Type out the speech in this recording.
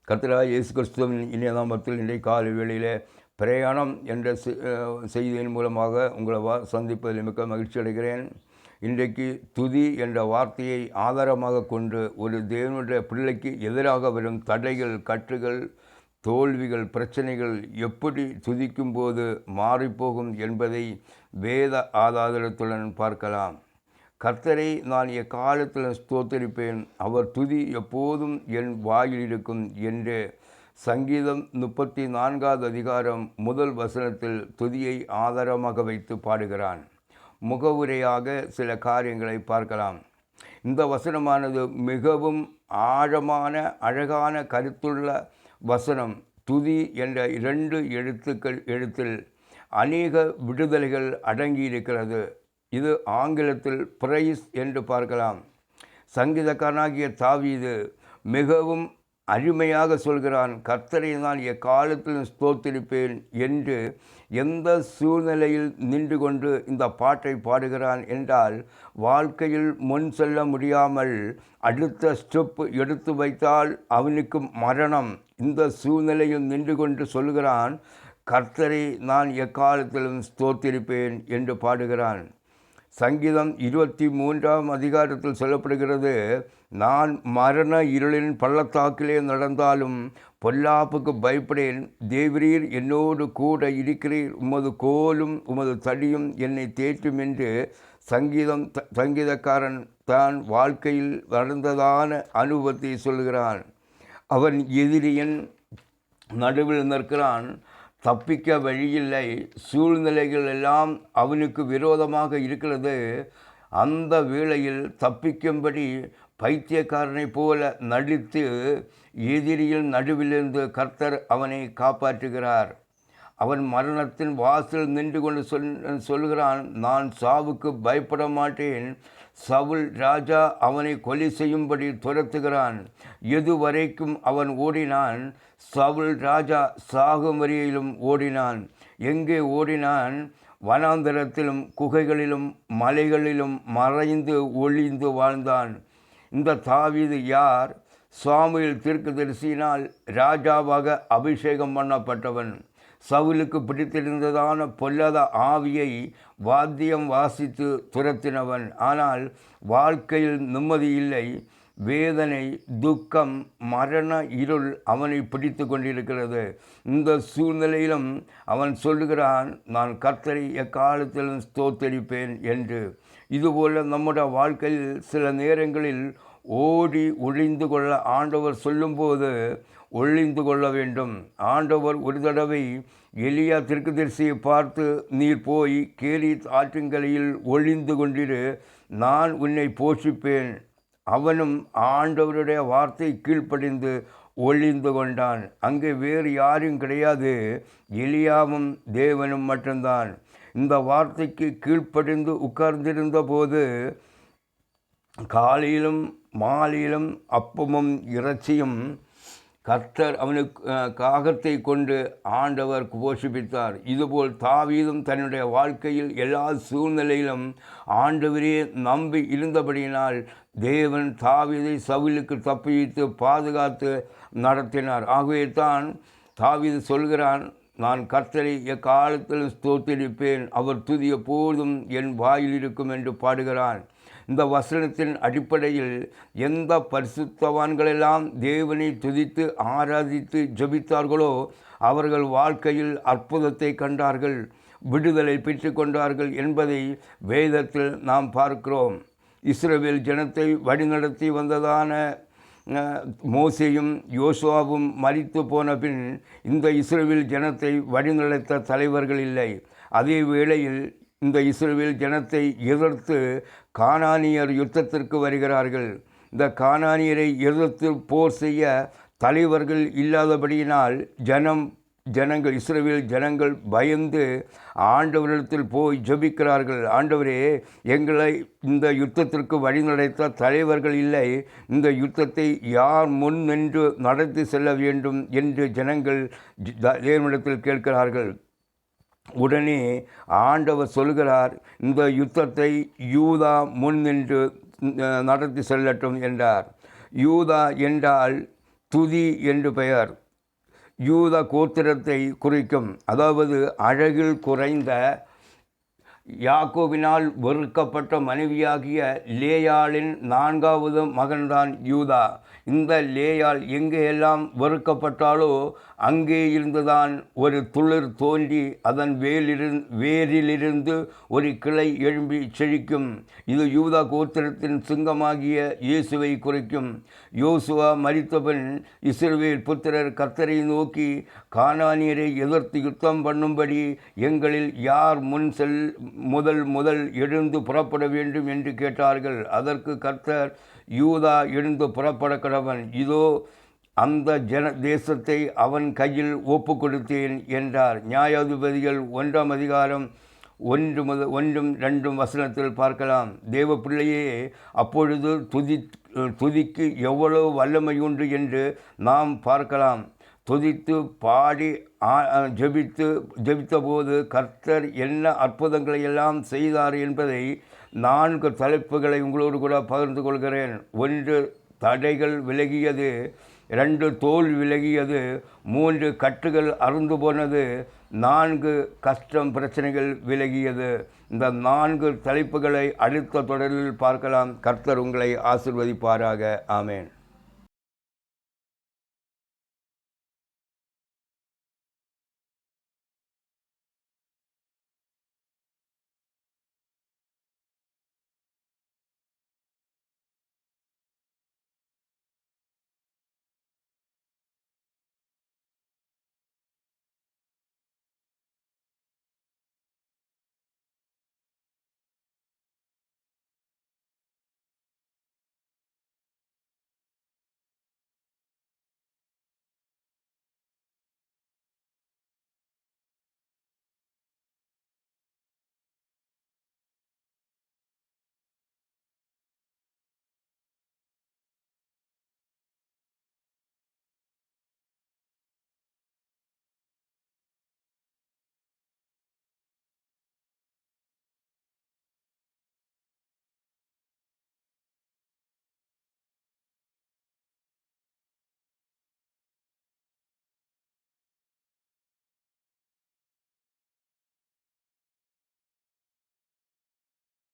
கர்த்தராகிய இயேசு கிறிஸ்துவின் இனிய நாமத்தில் இன்றைய காலை வேளையிலே பிரயாணம் என்ற செய்தியின் மூலமாக உங்களை சந்திப்பதில் மிக்க மகிழ்ச்சி அடைகிறேன். இன்றைக்கு துதி என்ற வார்த்தையை ஆதாரமாக கொண்டு ஒரு தேவனுடைய பிள்ளைக்கு எதிராக வரும் தடைகள், கட்டுகள், தோல்விகள், பிரச்சனைகள் எப்படி துதிக்கும் போது மாறிப்போகும் என்பதை வேத ஆதாரத்துடன் பார்க்கலாம். கர்த்தரை நான் எக்காலத்தில் ஸ்தோத்தரிப்பேன், அவர் துதி எப்போதும் என் வாயில் இருக்கும் என்று சங்கீதம் 34வது அதிகாரம் 1 வசனத்தில் துதியை ஆதாரமாக வைத்து பாடுகிறான். முகவுரையாக சில காரியங்களை பார்க்கலாம். இந்த வசனமானது மிகவும் ஆழமான அழகான கருத்துள்ள வசனம். துதி என்ற 2 எழுத்தில் அநேக விடுதலைகள் அடங்கியிருக்கிறது. இது ஆங்கிலத்தில் பிரைஸ் என்று பார்க்கலாம். சங்கீதக்காரனாகிய தாவீது மிகவும் அருமையாக சொல்கிறான், கர்த்தரை நான் எக்காலத்திலும் ஸ்தோத்திரிப்பேன் என்று. எந்த சூழ்நிலையில் நின்று கொண்டு இந்த பாட்டை பாடுகிறான் என்றால், வாழ்க்கையில் முன் செல்ல முடியாமல் அடுத்த ஸ்டெப் எடுத்து வைத்தால் அவனுக்கு மரணம். இந்த சூழ்நிலையில் நின்று கொண்டு சொல்கிறான், கர்த்தரை நான் எக்காலத்திலும் ஸ்தோத்திரிப்பேன் என்று பாடுகிறான். சங்கீதம் 23ஆம் அதிகாரத்தில் சொல்லப்படுகிறது, நான் மரண இருளின் பள்ளத்தாக்கிலே நடந்தாலும் பொல்லாப்புக்கு பயப்படேன், தேவரீர் என்னோடு கூட இருக்கிறீர், உமது கோலும் உமது தடியும் என்னை தேற்றும் என்று சங்கீதக்காரன் தான் வாழ்க்கையில் நடந்ததான அனுபவத்தை சொல்கிறான். அவன் எதிரியின் நடுவில் நிற்கிறான், தப்பிக்க வழியில்லை, சூழ்நிலைகள் எல்லாம் அவனுக்கு விரோதமாக இருக்கிறது. அந்த வேளையில் தப்பிக்கும்படி பைத்தியக்காரனை போல நடித்து எதிரியின் நடுவிலிருந்து கர்த்தர் அவனை காப்பாற்றுகிறார். அவன் மரணத்தின் வாசல் நின்று கொண்டு சொல்கிறான், நான் சாவுக்கு பயப்பட மாட்டேன். சவுல் ராஜா அவனை கொலை செய்யும்படி துரத்துகிறான். எதுவரைக்கும் அவன் ஓடினான்? சவுல் ராஜா சாகும் வரையிலும் ஓடினான். எங்கே ஓடினான்? வனாந்தரத்திலும் குகைகளிலும் மலைகளிலும் மறைந்து ஒளிந்து வாழ்ந்தான். இந்த தாவீது யார்? சாமுவேல் தீர்க்கதரிசியினால் ராஜாவாக அபிஷேகம் பண்ணப்பட்டவன். சவுலுக்கு பிடித்திருந்ததான பொல்லாத ஆவியை வாத்தியம் வாசித்து துரத்தினவன். ஆனால் வாழ்க்கையில் நிம்மதி இல்லை, வேதனை, துக்கம், மரண இருள் அவனை பிடித்து கொண்டிருக்கிறது. இந்த சூழ்நிலையிலும் அவன் சொல்லுகிறான், நான் கர்த்தரை எக்காலத்திலும் ஸ்தோத்தரிப்பேன் என்று. இதுபோல் நம்முடைய வாழ்க்கையில் சில நேரங்களில் ஓடி ஒளிந்து கொள்ள ஆண்டவர் சொல்லும்போது ஒளிந்து கொள்ள வேண்டும். ஆண்டவர் ஒரு தடவை எலியா தீர்க்கதரிசியை பார்த்து, நீர் போய் கேரித் ஆற்றங்கரையில் ஒளிந்து கொண்டிரு, நான் உன்னை போஷிப்பேன். அவனும் ஆண்டவருடைய வார்த்தை கீழ்ப்படிந்து ஒளிந்து கொண்டான். அங்கே வேறு யாரும் கிடையாது, எலியாவும் தேவனும் மட்டும்தான். இந்த வார்த்தைக்கு கீழ்ப்படிந்து உட்கார்ந்திருந்த போது காலையிலும் மாலையிலும் அப்பமும் இறைச்சியும் கர்த்தர் அவனுக்கு காகத்தை கொண்டு ஆண்டவர் போஷிப்பித்தார். இதுபோல் தாவீதும் தன்னுடைய வாழ்க்கையில் எல்லா சூழ்நிலையிலும் ஆண்டவரே நம்பி இருந்தபடியினால் தேவன் தாவீதை சவுலுக்கு தப்பித்து பாதுகாத்து நடத்தினார். ஆகவே தான் தாவீது சொல்கிறான், நான் கர்த்தரை எக்காலத்தில் ஸ்தோத்திரிப்பேன், அவர் துதி எப்போதும் என் வாயில் இருக்கும் என்று பாடுகிறான். இந்த வசனத்தின் அடிப்படையில் எந்த பரிசுத்தவான்களெல்லாம் தேவனை துதித்து ஆராதித்து ஜெபித்தார்களோ அவர்கள் வாழ்க்கையில் அற்புதத்தை கண்டார்கள், விடுதலை பெற்று கொண்டார்கள் என்பதை வேதத்தில் நாம் பார்க்கிறோம். இஸ்ரவேல் ஜனத்தை வழிநடத்தி வந்ததான மோசேயும் யோசுவாவும் மரித்து போன பின் இந்த இஸ்ரவேல் ஜனத்தை வழிநடத்த தலைவர்கள் இல்லை. அதே வேளையில் இந்த இஸ்ரவேல் ஜனத்தை எதிர்த்து கானானியர் யுத்தத்திற்கு வருகிறார்கள். இந்த கானானியரை எதிர்த்து போர் செய்ய தலைவர்கள் இல்லாதபடியினால் ஜனங்கள் இஸ்ரவேல் ஜனங்கள் பயந்து ஆண்டவரிடத்தில் போய் ஜெபிக்கிறார்கள். ஆண்டவரே, எங்களை இந்த யுத்தத்திற்கு வழிநடத்த தலைவர்கள் இல்லை, இந்த யுத்தத்தை யார் முன் நின்று நடத்தி செல்ல வேண்டும் என்று ஜனங்கள் தேவனிடத்தில் கேட்கிறார்கள். உடனே ஆண்டவர் சொல்கிறார், இந்த யுத்தத்தை யூதா முன் நின்று நடத்தி செல்லட்டும் என்றார். யூதா என்றால் துதி என்று பெயர். யூத கோத்திரத்தை குறிக்கும். அதாவது அழகில் குறைந்த யாக்கோபினால் வெறுக்கப்பட்ட மனைவியாகிய லேயாளின் 4வது மகன்தான் யூதா. இந்த லேயாள் எங்கேயெல்லாம் வெறுக்கப்பட்டாலோ அங்கே இருந்துதான் ஒரு துளிர் தோன்றி அதன் வேரிலிருந்து ஒரு கிளை எழும்பி செழிக்கும். இது யூதா கோத்திரத்தின் சிங்கமாகிய இயேசுவை குறிக்கும். யோசுவா மரித்தபின் இஸ்ரவேல் புத்திரர் கர்த்தரை நோக்கி, கானானியரை எதிர்த்து யுத்தம் பண்ணும்படி எங்களில் யார் முதல் எழுந்து புறப்பட வேண்டும் என்று கேட்டார்கள். அதற்கு கர்த்தர், யூதா எழுந்து புறப்பட கடவன், இதோ அந்த தேசத்தை அவன் கையில் ஒப்பு கொடுத்தேன் என்றார். நியாயாதிபதிகள் 1ஆம் அதிகாரம் 1-2 பார்க்கலாம். தேவ பிள்ளையே, அப்பொழுது துதிக்கு எவ்வளவு வல்லமை உண்டு என்று நாம் பார்க்கலாம். துதித்து பாடி ஜெபித்த போது கர்த்தர் என்ன அற்புதங்களை எல்லாம் செய்தார் என்பதை 4 தலைப்புகளை உங்களோடு கூட பகிர்ந்து கொள்கிறேன். 1, தடைகள் விலகியது. 2, தோல் விலகியது. 3, கட்டுகள் அறுந்து போனது. 4, கஷ்டம் பிரச்சனைகள் விலகியது. இந்த 4 தலைப்புகளை அடுத்த தொடரில் பார்க்கலாம். கர்த்தர் உங்களை ஆசீர்வதிப்பாராக. ஆமேன்.